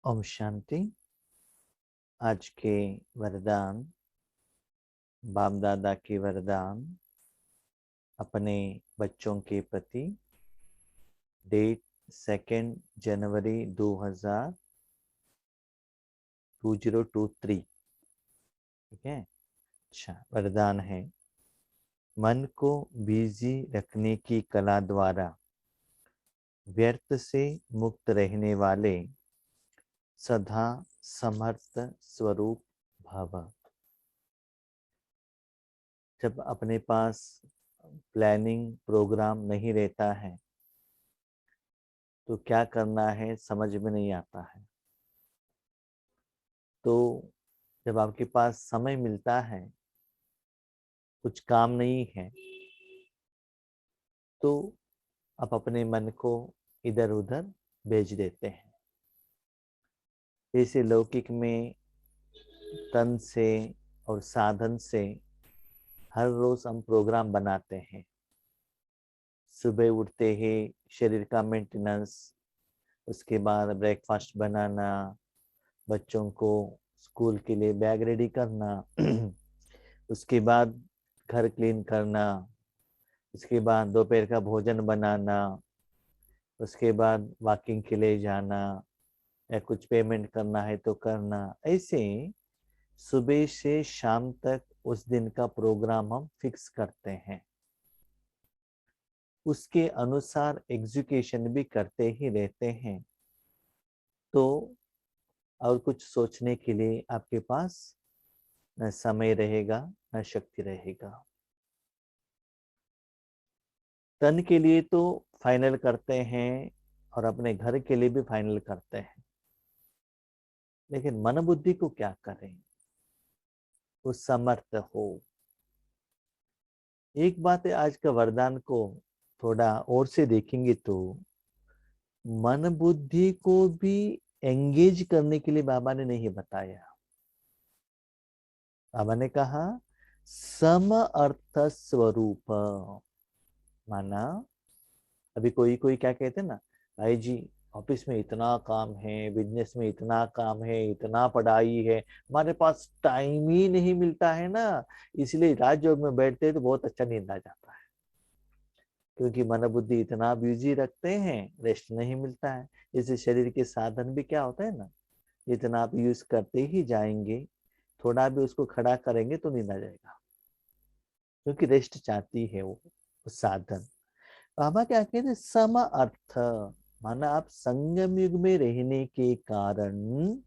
ओम शांति। आज के वरदान, बाप दादा के वरदान अपने बच्चों के प्रति। डेट 2 जनवरी 2023। ठीक है। अच्छा, वरदान है, मन को बिजी रखने की कला द्वारा व्यर्थ से मुक्त रहने वाले सदा समर्थ स्वरूप भव। जब अपने पास प्लानिंग प्रोग्राम नहीं रहता है तो क्या करना है समझ में नहीं आता है। तो जब आपके पास समय मिलता है, कुछ काम नहीं है, तो आप अपने मन को इधर उधर भेज देते हैं। जैसे लौकिक में तन से और साधन से हर रोज हम प्रोग्राम बनाते हैं। सुबह उठते ही शरीर का मेंटेनेंस, उसके बाद ब्रेकफास्ट बनाना, बच्चों को स्कूल के लिए बैग रेडी करना उसके बाद घर क्लीन करना, उसके बाद दोपहर का भोजन बनाना, उसके बाद वॉकिंग के लिए जाना या कुछ पेमेंट करना है तो करना। ऐसे सुबह से शाम तक उस दिन का प्रोग्राम हम फिक्स करते हैं, उसके अनुसार एग्जीक्यूशन भी करते ही रहते हैं। तो और कुछ सोचने के लिए आपके पास न समय रहेगा न शक्ति रहेगा। तन के लिए तो फाइनल करते हैं और अपने घर के लिए भी फाइनल करते हैं, लेकिन मन बुद्धि को क्या करें, वो समर्थ हो। एक बात है, आज का वरदान को थोड़ा और से देखेंगे तो मन बुद्धि को भी एंगेज करने के लिए बाबा ने नहीं बताया। बाबा ने कहा सम अर्थ स्वरूप। माना अभी कोई कोई क्या कहते हैं ना, भाई जी ऑफिस में इतना काम है, बिजनेस में इतना काम है, इतना पढ़ाई है, हमारे पास टाइम ही नहीं मिलता है ना, इसलिए राजयोग में बैठते हैं तो बहुत अच्छा नींद आ जाता है। क्योंकि मन बुद्धि इतना बिजी रखते हैं, रेस्ट नहीं मिलता है। जैसे शरीर के साधन भी क्या होता है ना, जितना आप यूज करते ही जाएंगे, थोड़ा भी उसको खड़ा करेंगे तो नींद आ जाएगा, क्योंकि रेस्ट चाहती है वो साधन। बाबा क्या कहते हैं, सम अर्थ। माना आप संगम युग में रहने के कारण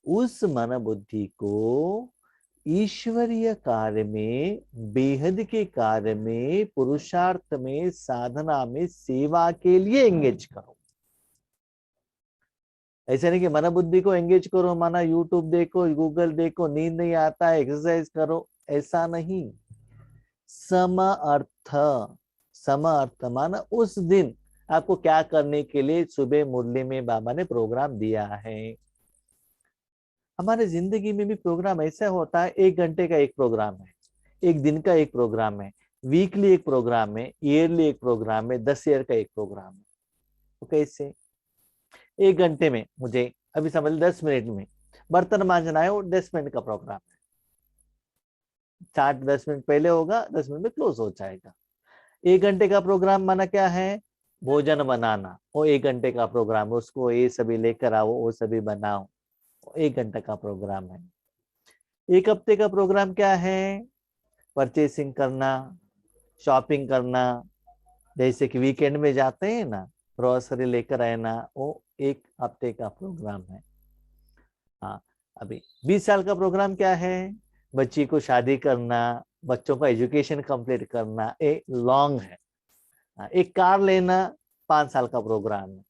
उस मन बुद्धि को ईश्वरीय कार्य में, बेहद के कार्य में, पुरुषार्थ में, साधना में, सेवा के लिए एंगेज करो। ऐसे नहीं कि मन बुद्धि को एंगेज करो माना यूट्यूब देखो, गूगल देखो, नींद नहीं आता है एक्सरसाइज करो, ऐसा नहीं। सम अर्थ, सम अर्थ माना उस दिन आपको क्या करने के लिए सुबह मुरली में बाबा ने प्रोग्राम दिया है। हमारे जिंदगी में भी प्रोग्राम ऐसा होता है, 1 घंटे का एक प्रोग्राम है, एक दिन का एक प्रोग्राम है, वीकली एक प्रोग्राम है, ईयरली एक प्रोग्राम है, 10 ईयर का एक प्रोग्राम है। तो कैसे 1 घंटे में मुझे अभी समझ 10 मिनट में बर्तन मांजना है, वो 10 मिनट का प्रोग्राम है। 10 मिनट पहले होगा, 10 मिनट में क्लोज हो जाएगा। 1 घंटे का प्रोग्राम माना क्या है, भोजन बनाना, वो 1 घंटे का प्रोग्राम, उसको ये सभी लेकर आओ, वो सभी बनाओ, 1 घंटे का प्रोग्राम है। 1 हफ्ते का प्रोग्राम क्या है, परचेसिंग करना, शॉपिंग करना, जैसे कि वीकेंड में जाते हैं ना, ग्रोसरी लेकर आना, वो 1 हफ्ते का प्रोग्राम है। हाँ, अभी 20 साल का प्रोग्राम क्या है, बच्ची को शादी करना, बच्चों का एजुकेशन कंप्लीट करना, एक लॉन्ग है। एक कार लेना 5 साल का प्रोग्राम है।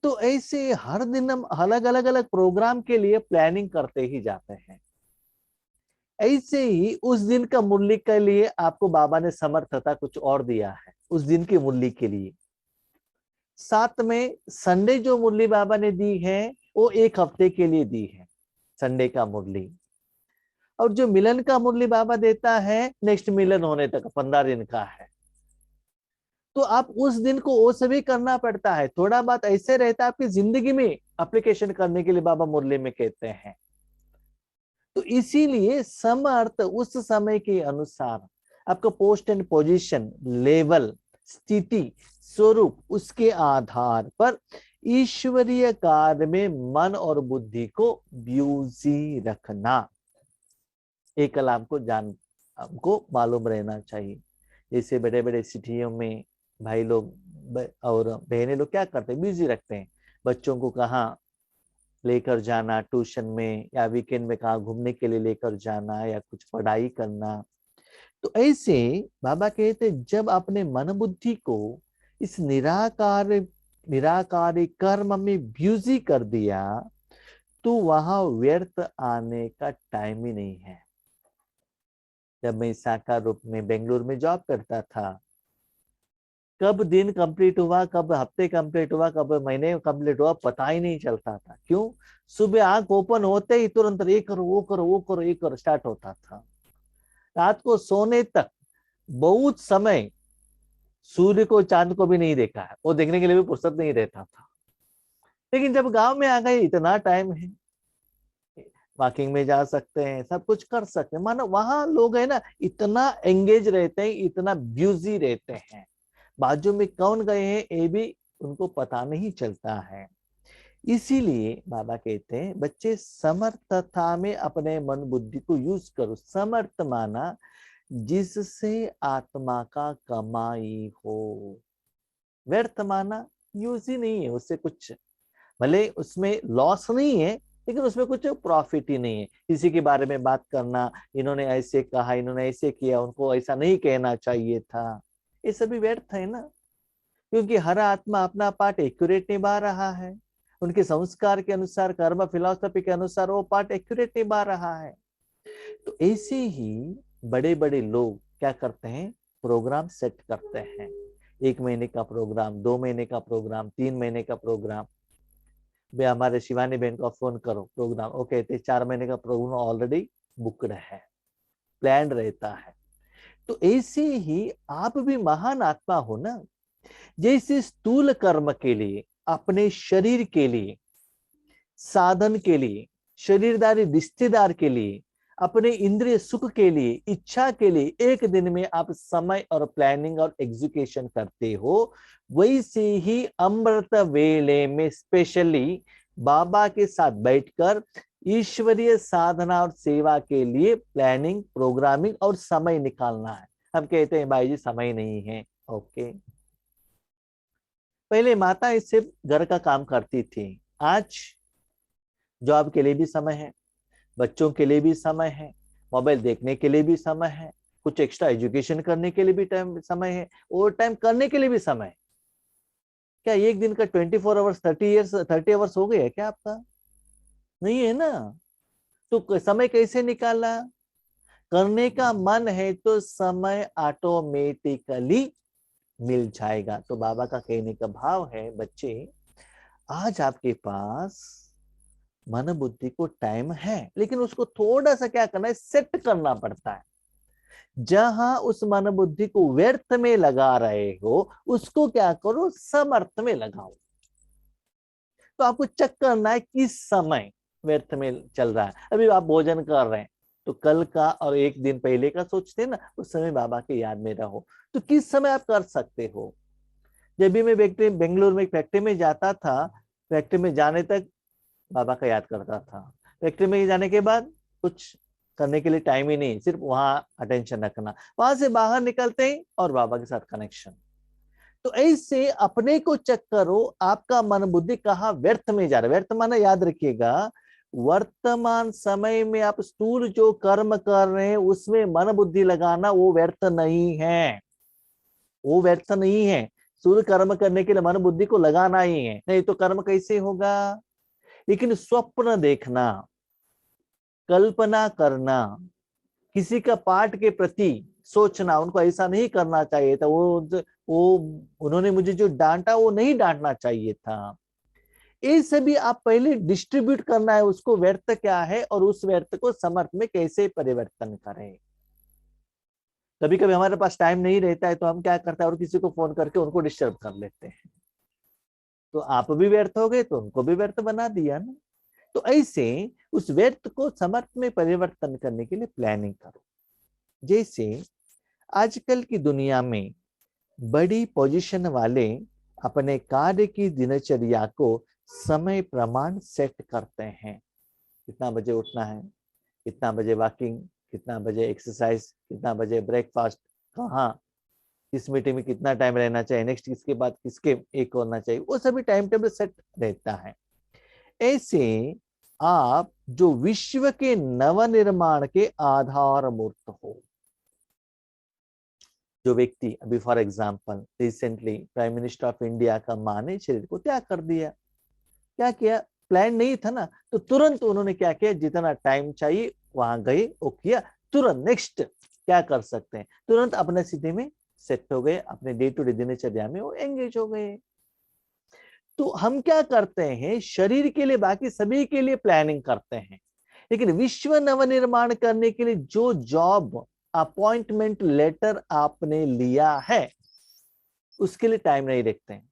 तो ऐसे हर दिन हम अलग अलग अलग प्रोग्राम के लिए प्लानिंग करते ही जाते हैं। ऐसे ही उस दिन का मुरली के लिए आपको बाबा ने समर्थता कुछ और दिया है, उस दिन की मुरली के लिए। साथ में संडे जो मुरली बाबा ने दी है वो 1 हफ्ते के लिए दी है, संडे का मुरली। और जो मिलन का मुरली बाबा देता है नेक्स्ट मिलन होने तक 15 दिन का है। तो आप उस दिन को वो सभी करना पड़ता है। थोड़ा बात ऐसे रहता है आपकी जिंदगी में एप्लीकेशन करने के लिए, बाबा मुरली में कहते हैं। तो इसीलिए समर्थ उस समय के अनुसार आपका पोस्ट एंड पोजीशन, लेवल, स्थिति, स्वरूप, उसके आधार पर ईश्वरीय कार्य में मन और बुद्धि को ब्यूजी रखना, एक कल हमको मालूम रहना चाहिए। जैसे बड़े बड़े सिटियों में भाई लोग और बहनें लोग क्या करते हैं, बिजी रखते हैं बच्चों को, कहाँ लेकर जाना ट्यूशन में, या वीकेंड में कहाँ घूमने के लिए लेकर जाना, या कुछ पढ़ाई करना। तो ऐसे बाबा कहते जब अपने मन बुद्धि को इस निराकारी कर्म में ब्यूजी कर दिया, तो वहां व्यर्थ आने का टाइम ही नहीं है। जब मैं साकार रूप में बेंगलुरु में जॉब करता था, कब दिन कंप्लीट हुआ, कब हफ्ते कंप्लीट हुआ, कब महीने कंप्लीट हुआ, पता ही नहीं चलता था। क्यों? सुबह आंख ओपन होते ही तुरंत ये करो वो करो वो करो ये करो स्टार्ट होता था। रात को सोने तक बहुत समय सूर्य को चांद को भी नहीं देखा है, वो देखने के लिए भी फुर्सत नहीं रहता था। लेकिन जब गांव में आ गए, इतना टाइम है, वॉकिंग में जा सकते हैं, सब कुछ कर सकते हैं। मानो वहां लोग है ना, इतना एंगेज रहते हैं, इतना बिजी रहते हैं, बाजू में कौन गए हैं ये भी उनको पता नहीं चलता है। इसीलिए बाबा कहते हैं बच्चे समर्थता में अपने मन बुद्धि को यूज करो। समर्थ माना जिससे आत्मा का कमाई हो, व्यर्थ माना यूज ही नहीं है, उससे कुछ भले उसमें लॉस नहीं है, लेकिन उसमें कुछ प्रॉफिट ही नहीं है। किसी के बारे में बात करना, इन्होंने ऐसे कहा, इन्होंने ऐसे किया, उनको ऐसा नहीं कहना चाहिए था, ये सभी व्यर्थ है ना। क्योंकि हर आत्मा अपना पार्ट एक्यूरेट निभा रहा है, उनके संस्कार के अनुसार, कर्म फिलॉसफी के अनुसार वो पार्ट एक्यूरेट निभा रहा है। तो ऐसे ही बड़े बड़े लोग क्या करते हैं, प्रोग्राम सेट करते हैं। 1 महीने का प्रोग्राम, 2 महीने का प्रोग्राम, 3 महीने का प्रोग्राम। वे हमारे शिवानी बहन को फोन करो प्रोग्राम, वो कहते 4 महीने का प्रोग्राम ऑलरेडी बुकड है, प्लान रहता है। तो ऐसे ही आप भी महान आत्मा हो ना। जैसे स्थूल कर्म के लिए, अपने शरीर के लिए, साधन के लिए, शरीरदारी रिश्तेदार के लिए, अपने इंद्रिय सुख के लिए, इच्छा के लिए एक दिन में आप समय और प्लानिंग और एग्जीक्यूशन करते हो, वैसे ही अमृत वेले में स्पेशली बाबा के साथ बैठकर ईश्वरीय साधना और सेवा के लिए प्लानिंग, प्रोग्रामिंग और समय निकालना है। हम कहते हैं भाई जी समय नहीं है, ओके। पहले माता इससे घर का काम करती थी, आज जॉब के लिए भी समय है, बच्चों के लिए भी समय है, मोबाइल देखने के लिए भी समय है, कुछ एक्स्ट्रा एजुकेशन करने के लिए भी समय है, ओवर टाइम करने के लिए भी समय है। क्या एक दिन का 24 आवर्स 30 आवर्स हो गया क्या आपका? नहीं है ना। तो समय कैसे निकाला? करने का मन है तो समय ऑटोमेटिकली मिल जाएगा। तो बाबा का कहने का भाव है, बच्चे आज आपके पास मन बुद्धि को टाइम है, लेकिन उसको थोड़ा सा क्या करना है, सेट करना पड़ता है। जहां उस मन बुद्धि को व्यर्थ में लगा रहे हो, उसको क्या करो, समर्थ में लगाओ। तो आपको चेक करना है किस समय व्यर्थ में चल रहा है। अभी आप भोजन कर रहे हैं, तो कल का और एक दिन पहले का सोचते हैं ना, उस समय बाबा के याद में रहो। तो किस समय आप कर सकते हो? जब भी मैं बेंगलुरु में फैक्ट्री में जाता था, फैक्ट्री में जाने तक बाबा का याद करता था, फैक्ट्री में जाने के बाद कुछ करने के लिए टाइम ही नहीं, सिर्फ वहां अटेंशन रखना, वहां से बाहर निकलते ही और बाबा के साथ कनेक्शन। तो ऐसे अपने को चेक करो, आपका मन बुद्धि कहाँ व्यर्थ में जा रहा है। व्यर्थ माना याद रखिएगा, वर्तमान समय में आप स्थूल जो कर्म कर रहे हैं उसमें मन बुद्धि लगाना वो व्यर्थ नहीं है, वो व्यर्थ नहीं है। स्थूल कर्म करने के लिए मन बुद्धि को लगाना ही है, नहीं तो कर्म कैसे होगा। लेकिन स्वप्न देखना, कल्पना करना, किसी का पाठ के प्रति सोचना, उनको ऐसा नहीं करना चाहिए था, वो उन्होंने मुझे जो डांटा वो नहीं डांटना चाहिए था, ये सभी आप पहले डिस्ट्रीब्यूट करना है उसको, व्यर्थ क्या है और उस व्यर्थ को समर्थ में कैसे परिवर्तन करें। कभी कभी हमारे पास टाइम नहीं रहता है तो हम क्या करते हैं, और किसी को फोन करके उनको डिस्टर्ब कर लेते हैं, तो आप भी व्यर्थ हो गए तो उनको भी व्यर्थ बना दिया ना। तो ऐसे उस व्यर्थ को समर्थ में परिवर्तन करने के लिए प्लानिंग करो। जैसे आजकल की दुनिया में बड़ी पोजीशन वाले अपने कार्य की दिनचर्या को समय प्रमाण सेट करते हैं। कितना बजे उठना है, कितना बजे वॉकिंग, कितना बजे एक्सरसाइज, कितना बजे ब्रेकफास्ट, कहाँ, किस मीटिंग में कितना टाइम रहना चाहिए, नेक्स्ट इसके बाद किसके एक होना चाहिए, वो सभी टाइम टेबल सेट रहता है। ऐसे आप जो विश्व के नवनिर्माण के आधार मूर्त हो, जो व्यक्ति अभी for example recently prime minister of India का मां ने शरीर को त्याग कर दिया, क्या किया, प्लान नहीं था ना, तो तुरंत उन्होंने क्या किया, जितना टाइम चाहिए वहां गए, वो किया, तुरंत नेक्स्ट क्या कर सकते हैं, तुरंत अपने स्थिति में सेट हो गए, अपने डे टू डे दिनचर्या में वो एंगेज हो गए। तो हम क्या करते हैं, शरीर के लिए बाकी सभी के लिए प्लानिंग करते हैं, लेकिन विश्व नवनिर्माण करने के लिए जो जॉब अपॉइंटमेंट लेटर आपने लिया है उसके लिए टाइम नहीं रखते हैं।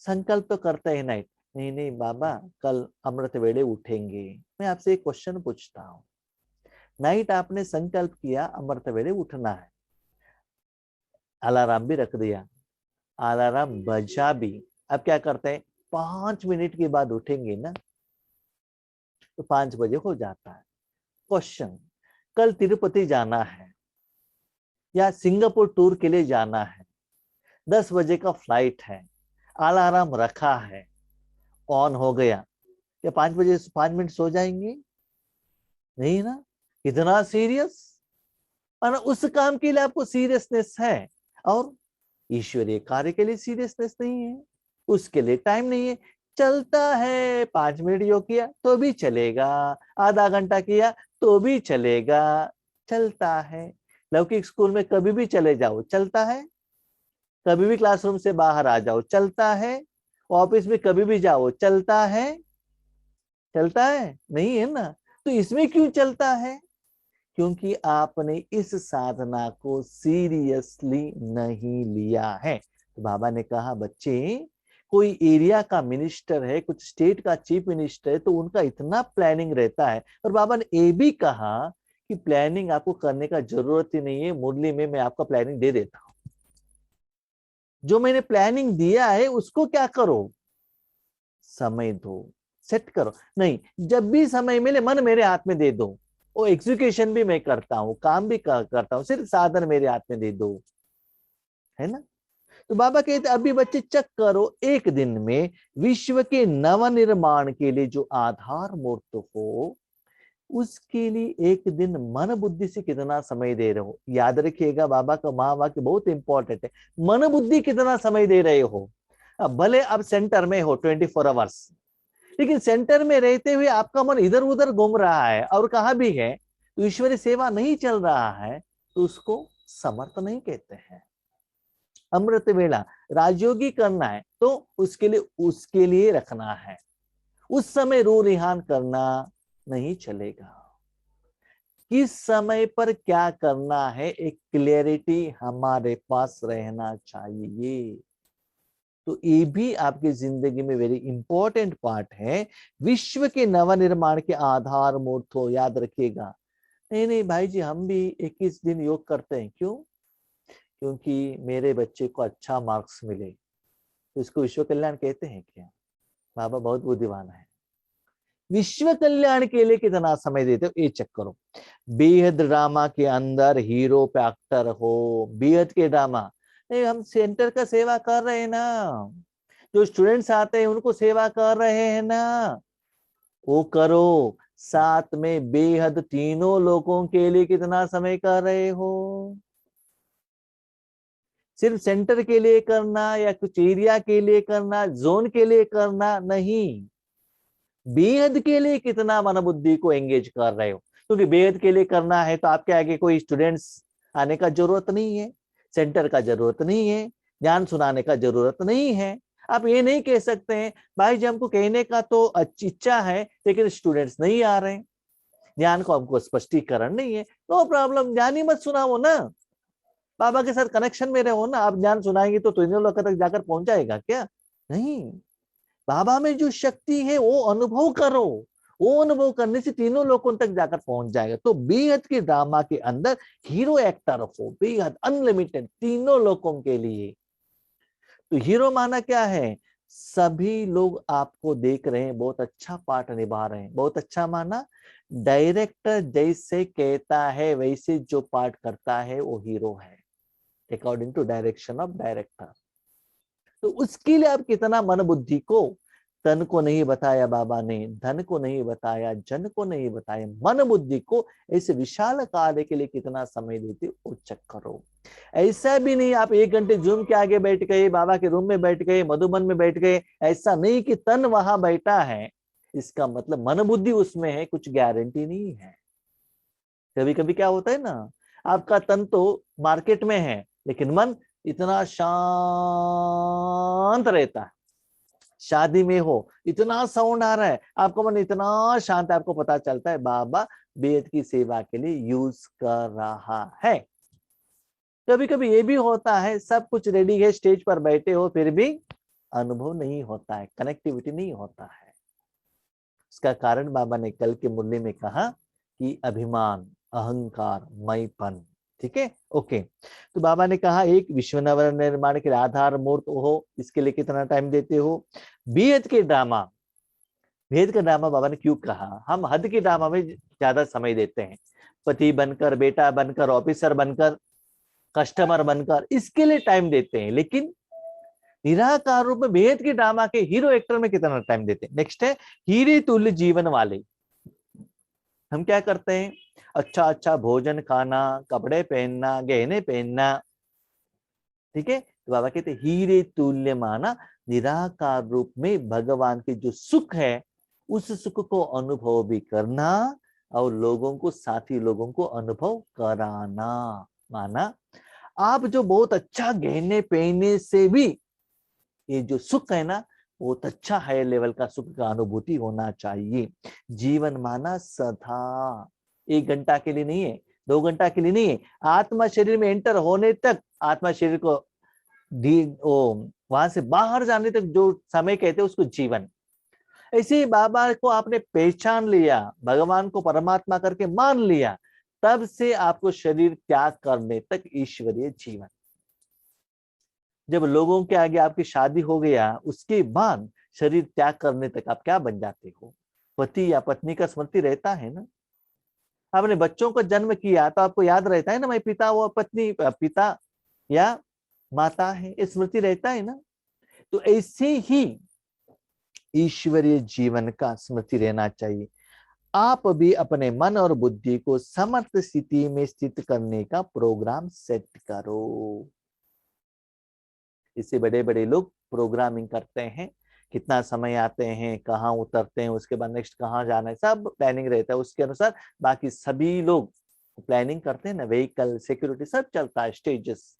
संकल्प तो करते हैं नाइट, नहीं नहीं बाबा कल अमृत वेले उठेंगे। मैं आपसे एक क्वेश्चन पूछता हूँ, नाइट आपने संकल्प किया अमृत वेले उठना है, अलार्म भी रख दिया, अलार्म बजा भी, अब क्या करते हैं, 5 मिनट के बाद उठेंगे ना, तो 5 बजे हो जाता है। क्वेश्चन, कल तिरुपति जाना है या सिंगापुर टूर के लिए जाना है, 10 बजे का फ्लाइट है, अलार्म रखा है, ऑन हो गया, क्या 5 बजे 5 मिनट सो जाएंगे? नहीं ना। कितना सीरियस, और उस काम के लिए आपको सीरियसनेस है, और ईश्वरीय कार्य के लिए सीरियसनेस नहीं है, उसके लिए टाइम नहीं है। चलता है, 5 मिनट योग किया तो भी चलेगा, आधा घंटा किया तो भी चलेगा, चलता है। लौकिक स्कूल में कभी भी चले जाओ चलता है, कभी भी क्लासरूम से बाहर आ जाओ चलता है, ऑफिस में कभी भी जाओ चलता है, चलता है नहीं है ना। तो इसमें क्यों चलता है? क्योंकि आपने इस साधना को सीरियसली नहीं लिया है। तो बाबा ने कहा बच्चे, कोई एरिया का मिनिस्टर है, कुछ स्टेट का चीफ मिनिस्टर है, तो उनका इतना प्लानिंग रहता है, और बाबा ने ये भी कहा कि प्लानिंग आपको करने का जरूरत ही नहीं है, मुरली में मैं आपका प्लानिंग दे देता हूं, जो मैंने प्लानिंग दिया है उसको क्या करो, समय दो, सेट करो। नहीं, जब भी समय मिले मन मेरे हाथ में दे दो, वो एग्जीक्यूशन भी मैं करता हूँ, काम भी करता हूँ, सिर्फ साधन मेरे हाथ में दे दो, है ना। तो बाबा कहते अभी बच्चे चेक करो, एक दिन में विश्व के नवनिर्माण के लिए जो आधार मूर्त हो, उसके लिए एक दिन मन बुद्धि से कितना समय दे रहे हो। याद रखिएगा बाबा का महावाक्य बहुत इंपॉर्टेंट है, मन बुद्धि कितना समय दे रहे हो। अब भले आप सेंटर में हो 24 आवर्स, लेकिन सेंटर में रहते हुए आपका मन इधर उधर घूम रहा है और कहा भी है तो ईश्वरीय सेवा नहीं चल रहा है, तो उसको समर्थ नहीं कहते हैं। अमृत वेला राजयोगी करना है तो उसके लिए रखना है, उस समय रू रिहान करना नहीं चलेगा। किस समय पर क्या करना है, एक क्लियरिटी हमारे पास रहना चाहिए। तो ये भी आपकी जिंदगी में वेरी इंपॉर्टेंट पार्ट है। विश्व के नवनिर्माण के आधार मूर्त हो, याद रखिएगा। नहीं नहीं भाई जी, हम भी 21 दिन योग करते हैं, क्यों? क्योंकि मेरे बच्चे को अच्छा मार्क्स मिले, तो इसको विश्व कल्याण कहते हैं क्या? बाबा बहुत बुद्धिमान है। विश्व कल्याण के लिए कितना समय देते हो ये चेक करो। बेहद ड्रामा के अंदर हीरो पे एक्टर हो, बेहद के ड्रामा नहीं, हम सेंटर का सेवा कर रहे हैं ना, जो स्टूडेंट्स आते हैं उनको सेवा कर रहे हैं ना, वो करो। साथ में बेहद तीनों लोगों के लिए कितना समय कर रहे हो? सिर्फ सेंटर के लिए करना या कुछ एरिया के लिए करना, जोन के लिए करना नहीं, बेहद के लिए कितना मन बुद्धि को एंगेज कर रहे हो। क्योंकि बेहद के लिए करना है तो आपके आगे कोई स्टूडेंट्स आने का जरूरत नहीं है, सेंटर का जरूरत नहीं है, ज्ञान सुनाने का जरूरत नहीं है। आप ये नहीं कह सकते हैं भाई जी हमको कहने का तो अच्छी इच्छा है लेकिन स्टूडेंट्स नहीं आ रहे, ज्ञान को हमको स्पष्टीकरण नहीं है, नो प्रॉब्लम, ज्ञान ही मत सुनाओ ना, बाबा के साथ कनेक्शन में रहो ना। आप ज्ञान सुनाएंगे तो तीनों लोगों तक जाकर पहुंच जाएगा क्या? नहीं, बाबा में जो शक्ति है वो अनुभव करो। वो अनुभव करने से तीनों लोगों तक जाकर पहुंच जाएगा। तो बेहद के ड्रामा के अंदर हीरो एक्टर हो, बेहद अनलिमिटेड तीनों लोगों के लिए। तो हीरो माना क्या है? सभी लोग आपको देख रहे हैं, बहुत अच्छा पार्ट निभा रहे हैं। बहुत अच्छा माना डायरेक्टर जैसे कहता है वैसे जो पार्ट करता है वो हीरो है, according to direction of director. तो उसके लिए आप कितना मन बुद्धि को, तन को नहीं बताया बाबा ने, धन को नहीं बताया, जन को नहीं बताया, मन बुद्धि को इस विशाल कार्य के लिए कितना समय देते वो चेक करो। ऐसा भी नहीं आप 1 घंटे जूम के आगे बैठ गए, बाबा के रूम में बैठ गए, मधुबन में बैठ गए, ऐसा नहीं कि तन वहां बैठा है इसका मतलब मन बुद्धि उसमें है, कुछ गारंटी नहीं है। कभी कभी क्या होता है ना, आपका तन तो मार्केट में है लेकिन मन इतना शांत रहता है। शादी में हो, इतना साउंड आ रहा है, आपका मन इतना शांत है, आपको पता चलता है बाबा बेद की सेवा के लिए यूज कर रहा है। कभी कभी ये भी होता है सब कुछ रेडी है, स्टेज पर बैठे हो, फिर भी अनुभव नहीं होता है, कनेक्टिविटी नहीं होता है। इसका कारण बाबा ने कल के मुरली में कहा कि अभिमान, अहंकार, मैंपन। ठीक है, ओके। तो बाबा ने कहा एक विश्व निर्माण के लिए आधार मूर्त हो, इसके लिए कितना टाइम देते हो? बेहद के ड्रामा, भेद का ड्रामा बाबा ने क्यों कहा? हम हद के ड्रामा में ज्यादा समय देते हैं, पति बनकर, बेटा बनकर, ऑफिसर बनकर, कस्टमर बनकर, इसके लिए टाइम देते हैं। लेकिन निराकार रूप में भेद के ड्रामा के हीरो एक्टर में कितना टाइम देते हैं? नेक्स्ट है हीरे तुल्य जीवन वाले। हम क्या करते हैं? अच्छा अच्छा भोजन खाना, कपड़े पहनना, गहने पहनना। ठीक है, तो बाबा कहते हीरे तुल्य माना निराकार रूप में भगवान के जो सुख है उस सुख को अनुभव भी करना और लोगों को, साथी लोगों को अनुभव कराना। माना आप जो बहुत अच्छा गहने पहनने से भी ये जो सुख है ना, बहुत अच्छा हायर लेवल का सुख का अनुभूति होना चाहिए। जीवन माना सदा, 1 घंटा के लिए नहीं है, 2 घंटा के लिए नहीं है, आत्मा शरीर में एंटर होने तक, आत्मा शरीर को वहां से बाहर जाने तक जो समय कहते हैं उसको जीवन। ऐसे ही बाबा को आपने पहचान लिया, भगवान को परमात्मा करके मान लिया, तब से आपको शरीर त्याग करने तक ईश्वरीय जीवन। जब लोगों के आगे आपकी शादी हो गया उसके बाद शरीर त्याग करने तक आप क्या बन जाते हो? पति या पत्नी का स्मृति रहता है ना। आपने बच्चों को जन्म किया तो आपको याद रहता है ना, मैं पिता व पत्नी, पिता या माता है, ये स्मृति रहता है ना। तो ऐसे ही ईश्वरीय जीवन का स्मृति रहना चाहिए। आप भी अपने मन और बुद्धि को समर्थ स्थिति में स्थित करने का प्रोग्राम सेट करो। इससे बड़े बड़े लोग प्रोग्रामिंग करते हैं, कितना समय आते हैं, कहाँ उतरते हैं, उसके बाद नेक्स्ट कहाँ जाना है, सब प्लानिंग रहता है उसके अनुसार। बाकी सभी लोग प्लानिंग करते हैं ना, व्हीकल, सिक्योरिटी सब चलता है, स्टेजेस,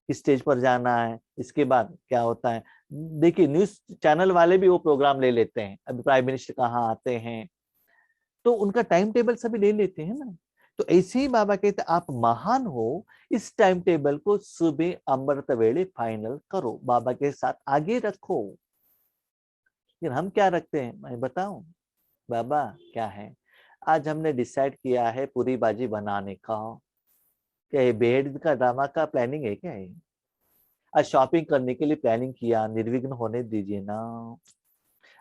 किस स्टेज पर जाना है, इसके बाद क्या होता है। देखिए न्यूज चैनल वाले भी वो प्रोग्राम ले लेते हैं, अभी प्राइम मिनिस्टर कहाँ आते हैं, तो उनका टाइम टेबल सभी ले लेते हैं ना। तो ऐसे ही बाबा कहते आप महान हो, इस टाइम टेबल को सुबह अमृत वेले फाइनल करो, बाबा के साथ आगे रखो। फिर हम क्या रखते हैं मैं बताऊं? बाबा क्या है, आज हमने डिसाइड किया है पूरी बाजी बनाने का। क्या ये बेड का ड्रामा का प्लानिंग है क्या है? आज शॉपिंग करने के लिए प्लानिंग किया, निर्विघ्न होने दीजिए ना।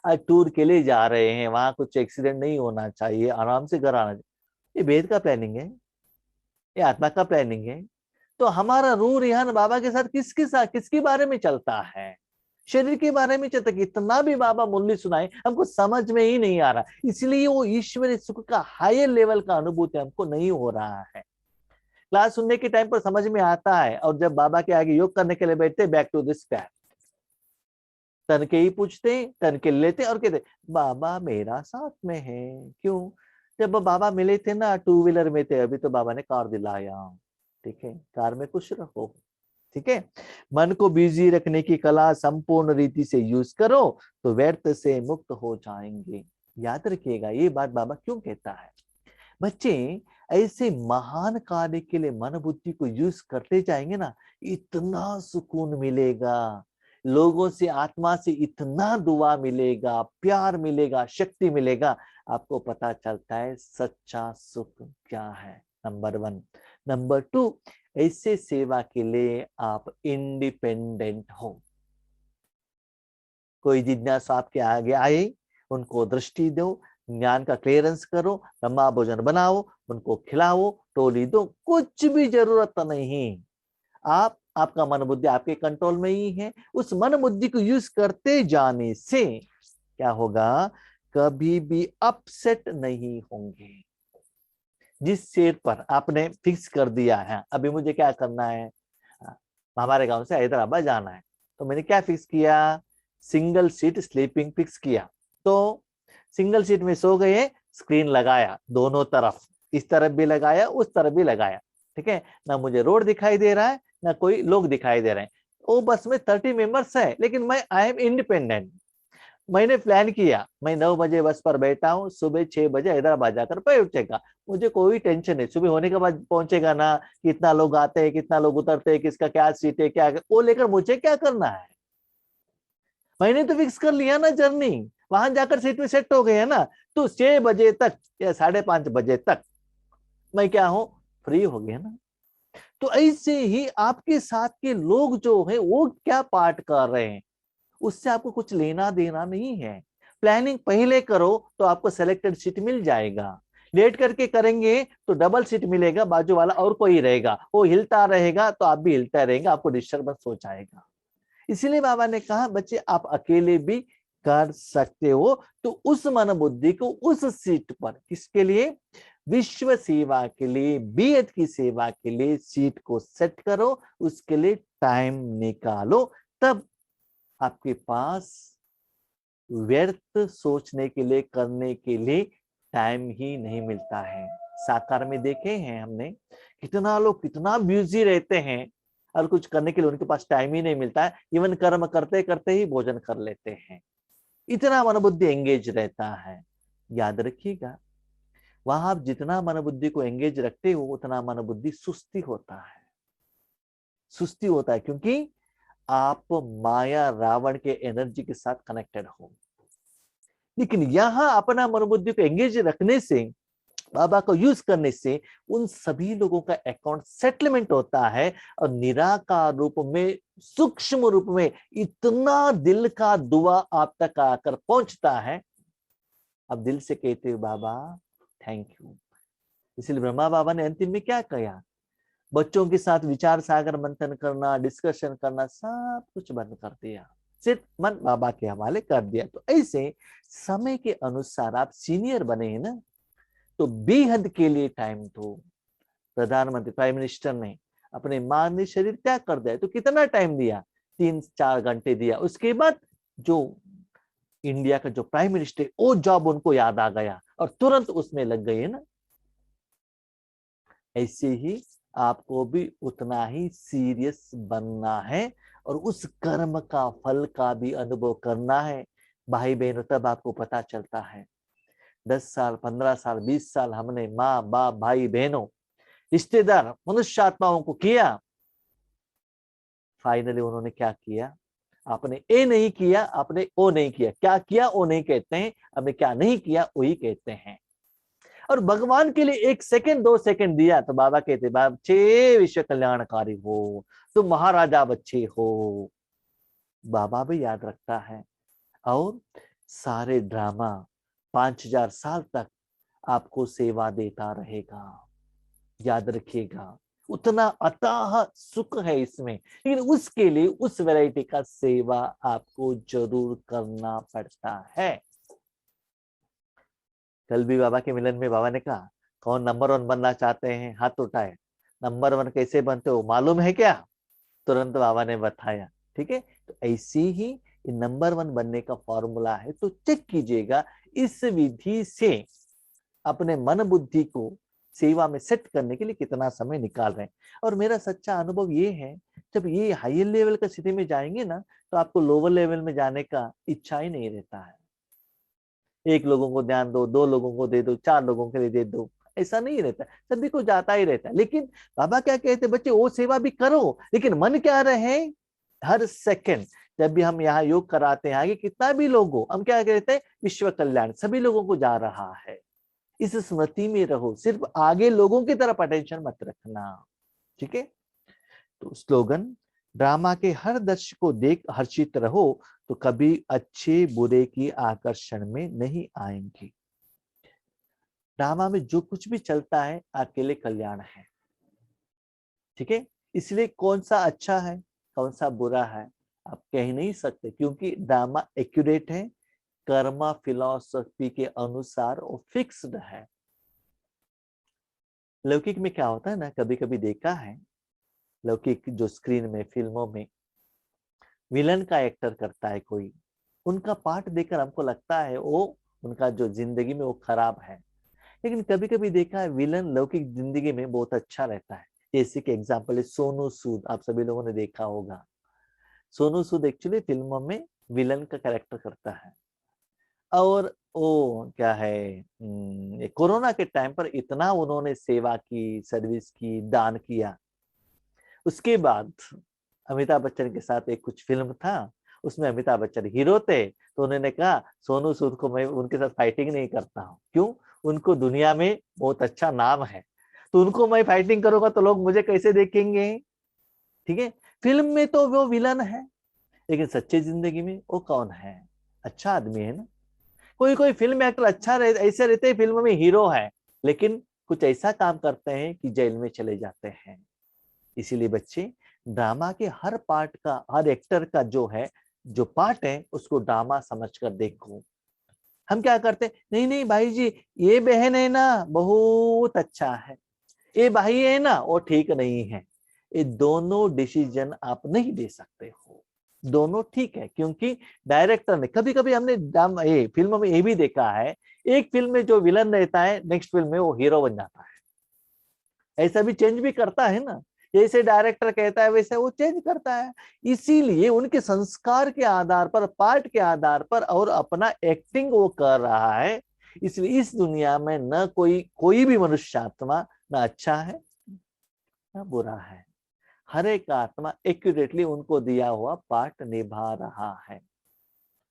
आज टूर के लिए जा रहे हैं, वहां कुछ एक्सीडेंट नहीं होना चाहिए, आराम से घर आना चाहिए। ये वेद का प्लानिंग है, ये आत्मा का प्लानिंग है। तो हमारा रूह रिहान बाबा के साथ किसके साथ, किसके बारे में चलता है? शरीर के बारे में चलता। कितना भी बाबा मुरली सुनाए हमको समझ में ही नहीं आ रहा, इसलिए वो ईश्वरीय सुख का हायर लेवल का अनुभूति हमको नहीं हो रहा है। क्लास सुनने के टाइम पर समझ में आता है, और जब बाबा के आगे योग करने के लिए बैठते, बैक टू दिस पैथ, तन के ही पूछते, तन के लेते और कहते बाबा मेरा साथ में है। क्यों? जब बाबा मिले थे ना 2 व्हीलर में थे, अभी तो बाबा ने कार दिलाया। ठीक है, कार में खुश रहो। ठीक है, मन को बिजी रखने की कला संपूर्ण रीति से यूज करो तो व्यर्थ से मुक्त हो जाएंगे। याद रखिएगा ये बात बाबा क्यों कहता है। बच्चे ऐसे महान कार्य के लिए मन बुद्धि को यूज करते जाएंगे ना, इतना सुकून मिलेगा, लोगों से आत्मा से इतना दुआ मिलेगा, प्यार मिलेगा, शक्ति मिलेगा, आपको पता चलता है सच्चा सुख क्या है। नंबर 1। नंबर 2, ऐसे सेवा के लिए आप इंडिपेंडेंट हो। कोई जिज्ञासु आपके आगे आए, उनको दृष्टि दो, ज्ञान का क्लियरेंस करो, ब्रह्मा भोजन बनाओ, उनको खिलाओ, टोली दो, कुछ भी जरूरत नहीं। आपका मन बुद्धि आपके कंट्रोल में ही है। उस मन बुद्धि को यूज करते जाने से क्या होगा, कभी भी अपसेट नहीं होंगे। जिस सीट पर आपने फिक्स कर दिया है, अभी मुझे क्या करना है, हमारे गांव से हैदराबाद जाना है, तो मैंने क्या फिक्स किया, सिंगल सीट स्लीपिंग फिक्स किया। तो सिंगल सीट में सो गए, स्क्रीन लगाया दोनों तरफ, इस तरफ भी लगाया, उस तरफ भी लगाया, ठीक है ना, मुझे रोड दिखाई दे रहा है ना कोई लोग दिखाई दे रहे हैं। वो बस में 30 मेंबर्स है, लेकिन मैं आई एम इंडिपेंडेंट। मैंने प्लान किया, मैं 9 बजे बस पर बैठा हूँ, सुबह 6 बजे हैदराबाद जाकर पहुंचेगा, मुझे कोई टेंशन नहीं। सुबह होने के बाद पहुंचेगा ना, कितना लोग आते हैं, कितना लोग उतरते हैं, किसका क्या सीट है, क्या वो लेकर मुझे क्या करना है। मैंने तो फिक्स कर लिया ना जर्नी, वहां जाकर सीट में सेट हो गया ना, तो 6 बजे तक या 5:30 बजे तक मैं क्या हूं, फ्री हो गया ना। तो ऐसे ही आपके साथ के लोग जो है वो क्या पार्ट कर रहे हैं, उससे आपको कुछ लेना देना नहीं है। प्लानिंग पहले करो तो आपको सेलेक्टेड सीट मिल जाएगा, लेट करके करेंगे तो डबल सीट मिलेगा, बाजू वाला और कोई रहेगा, वो हिलता रहेगा तो आप भी हिलता रहेगा, आपको डिस्टर्बेंस हो जाएगा। इसीलिए बाबा ने कहा बच्चे आप अकेले भी कर सकते हो। तो उस मन बुद्धि को उस सीट पर, किसके लिए, विश्व सेवा के लिए, बेहद की सेवा के लिए सीट को सेट करो, उसके लिए टाइम निकालो। तब आपके पास व्यर्थ सोचने के लिए, करने के लिए टाइम ही नहीं मिलता है। साकार में देखे हैं हमने, कितना लोग कितना बिजी रहते हैं और कुछ करने के लिए उनके पास टाइम ही नहीं मिलता है। इवन कर्म करते करते ही भोजन कर लेते हैं, इतना मन बुद्धि एंगेज रहता है। याद रखिएगा, वहां आप जितना मन बुद्धि को एंगेज रखते हो उतना मन बुद्धि सुस्ती होता है। सुस्ती होता है क्योंकि आप माया रावण के एनर्जी के साथ कनेक्टेड हो। लेकिन यहां अपना मन बुद्धि को एंगेज रखने से, बाबा को यूज करने से, उन सभी लोगों का अकाउंट सेटलमेंट होता है और निराकार रूप में, सूक्ष्म रूप में इतना दिल का दुआ आप तक आकर पहुंचता है। अब दिल से कहते हो बाबा थैंक यू। इसलिए ब्रह्मा बाबा ने अंतिम में क्या कहा, बच्चों के साथ विचार सागर मंथन करना, डिस्कशन करना, सब कुछ बंद कर दिया, सिर्फ मन बाबा के हवाले कर दिया। तो ऐसे समय के अनुसार आप सीनियर बने हैं ना, तो बेहद के लिए टाइम दो। प्रधानमंत्री प्राइम मिनिस्टर ने अपने मानवीय शरीर त्याग कर दिया, तो कितना टाइम दिया, 3-4 घंटे दिया। उसके बाद जो इंडिया का जो प्राइम मिनिस्टर, वो जॉब उनको याद आ गया और तुरंत उसमें लग गए ना। ऐसे ही आपको भी उतना ही सीरियस बनना है और उस कर्म का फल का भी अनुभव करना है। भाई बहनों, तब आपको पता चलता है 10 साल, 15 साल, 20 साल हमने माँ बाप, भाई बहनों, रिश्तेदार, मनुष्य आत्माओं को किया, फाइनली उन्होंने क्या किया, आपने ए नहीं किया, आपने ओ नहीं किया। क्या किया वो नहीं कहते हैं, आपने क्या नहीं किया वही कहते हैं। और भगवान के लिए 1 सेकंड 2 सेकंड दिया तो बाबा कहते बच्चे विश्व कल्याणकारी हो, तुम महाराजा बच्चे हो। बाबा भी याद रखता है और सारे ड्रामा 5000 साल तक आपको सेवा देता रहेगा। याद रखिएगा, उतना अथाह सुख है इसमें, लेकिन उसके लिए उस वैरायटी का सेवा आपको जरूर करना पड़ता है। कल भी बाबा के मिलन में बाबा ने कहा कौन नंबर 1 बनना चाहते हैं, हाथ उठाए। नंबर 1 कैसे बनते हो मालूम है क्या, तुरंत बाबा ने बताया। ठीक है, तो ऐसे ही नंबर 1 बनने का फॉर्मूला है, तो चेक कीजिएगा इस विधि से अपने मन बुद्धि को सेवा में सेट करने के लिए कितना समय निकाल रहे हैं। और मेरा सच्चा अनुभव ये है, जब ये हायर लेवल का स्थिति में जाएंगे ना, तो आपको लोअर लेवल में जाने का इच्छा ही नहीं रहता है। 1 लोगों को ध्यान दो, 2 लोगों को दे दो, 4 लोगों के लिए दे दो, ऐसा नहीं रहता, सभी को जाता ही रहता है। लेकिन बाबा क्या कहते हैं, बच्चे वो सेवा भी करो, लेकिन मन क्या रहे, हर सेकंड जब भी हम यहाँ योग कराते हैं, आगे कितना भी लोग हो, हम क्या कहते हैं, विश्व कल्याण सभी लोगों को जा रहा है, इस स्मृति में रहो, सिर्फ आगे लोगों की तरफ अटेंशन मत रखना। ठीक है, तो स्लोगन, ड्रामा के हर दृश्य को देख हर्षित रहो, तो कभी अच्छे बुरे की आकर्षण में नहीं आएंगे। ड्रामा में जो कुछ भी चलता है अकेले कल्याण है। ठीक है, इसलिए कौन सा अच्छा है कौन सा बुरा है आप कह नहीं सकते, क्योंकि ड्रामा एक्यूरेट है, कर्मा फिलॉसफी के अनुसार वो फिक्स्ड है। लौकिक में क्या होता है ना, कभी कभी देखा है, लौकिक जो स्क्रीन में फिल्मों में विलन का एक्टर करता है कोई, उनका पार्ट देखकर हमको लगता है वो उनका जो जिंदगी में वो खराब है। लेकिन कभी कभी देखा है विलन लौकिक जिंदगी में बहुत अच्छा रहता है। जैसे कि एग्जांपल है सोनू सूद, आप सभी लोगों ने देखा होगा। सोनू सूद एक्चुअली फिल्मों में विलन का कैरेक्टर करता है। और वो क्या है, कोरोना के टाइम पर इतना उन्होंने सेवा की, सर्विस की, दान किया। उसके बाद अमिताभ बच्चन के साथ एक कुछ फिल्म था, उसमें अमिताभ बच्चन हीरो थे, तो उन्होंने कहा सोनू सूद को मैं उनके साथ फाइटिंग नहीं करता हूँ। क्यों? उनको दुनिया में बहुत अच्छा नाम है, तो उनको मैं फाइटिंग करूंगा तो लोग मुझे कैसे देखेंगे। ठीक है, फिल्म में तो वो विलन है, लेकिन सच्ची जिंदगी में वो कौन है, अच्छा आदमी है ना। कोई कोई फिल्म एक्टर अच्छा ऐसे रहते हैं, फिल्म में हीरो है, लेकिन कुछ ऐसा काम करते हैं कि जेल में चले जाते हैं। इसीलिए बच्चे ड्रामा के हर पार्ट का, हर एक्टर का जो है, जो पार्ट है, उसको ड्रामा समझकर देखो। हम क्या करते हैं, नहीं नहीं भाई जी ये बहन है ना बहुत अच्छा है, ये भाई है ना वो ठीक नहीं है, ये दोनों डिसीजन आप नहीं दे सकते हो। दोनों ठीक है, क्योंकि डायरेक्टर ने, कभी कभी हमने ये फिल्म में ये भी देखा है, एक फिल्म में जो विलन रहता है नेक्स्ट फिल्म में वो हीरो बन जाता है। ऐसा भी चेंज भी करता है ना, जैसे डायरेक्टर कहता है वैसे वो चेंज करता है। इसीलिए उनके संस्कार के आधार पर, पार्ट के आधार पर और अपना एक्टिंग वो कर रहा है। इसलिए इस दुनिया में न कोई भी मनुष्य आत्मा न अच्छा है न बुरा है, हर एक आत्मा एक्यूरेटली उनको दिया हुआ पार्ट निभा रहा है।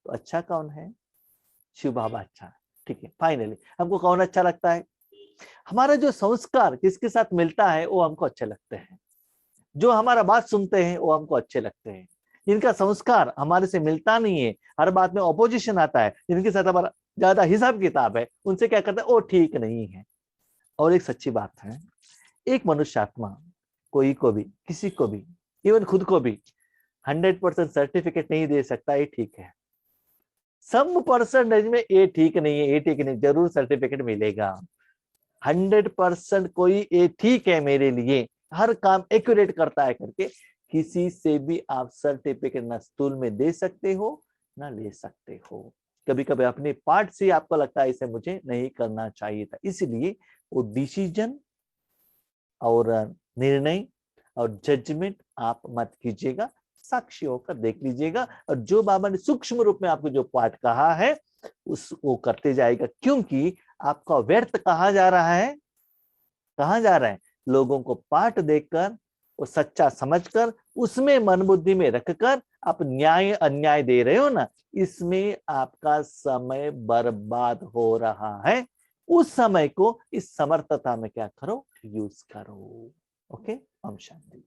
तो अच्छा कौन है? शिव बाबा अच्छा है। ठीक है, फाइनली हमको कौन अच्छा लगता है? हमारा जो संस्कार किसके साथ मिलता है वो हमको अच्छे लगते हैं, जो हमारा बात सुनते हैं वो हमको अच्छे लगते हैं। जिनका संस्कार हमारे से मिलता नहीं है, हर बात में ऑपोजिशन आता है, जिनके साथ हमारा ज्यादा हिसाब किताब है, उनसे क्या करते हैं, वो ठीक नहीं है। और एक सच्ची बात है, एक मनुष्य आत्मा कोई को भी, किसी को भी, इवन खुद को भी 100% सर्टिफिकेट नहीं दे सकता ये ठीक है। सम परसेंटेज में ये ठीक नहीं है, ये ठीक नहीं, जरूर सर्टिफिकेट मिलेगा। 100% कोई ये ठीक है मेरे लिए, हर काम एक्यूरेट करता है करके किसी से भी आप सर्टिफिकेट ना स्कूल में दे सकते हो ना ले सकते हो। कभी कभी अपने पार्ट से आपको लगता है इसे मुझे नहीं करना चाहिए था, इसलिए वो डिसीजन और निर्णय और जजमेंट आप मत कीजिएगा, साक्षी होकर देख लीजिएगा। और जो बाबा ने सूक्ष्म रूप में आपको जो पाठ कहा है उसको करते जाएगा, क्योंकि आपका व्यर्थ कहाँ जा रहा है, कहाँ जा रहा है, लोगों को पाठ देकर, वो सच्चा समझकर, उसमें मन बुद्धि में रखकर आप न्याय अन्याय दे रहे हो ना, इसमें आपका समय बर्बाद हो रहा है। उस समय को इस समर्थता में क्या करो, यूज करो। ओके, ओम शांति।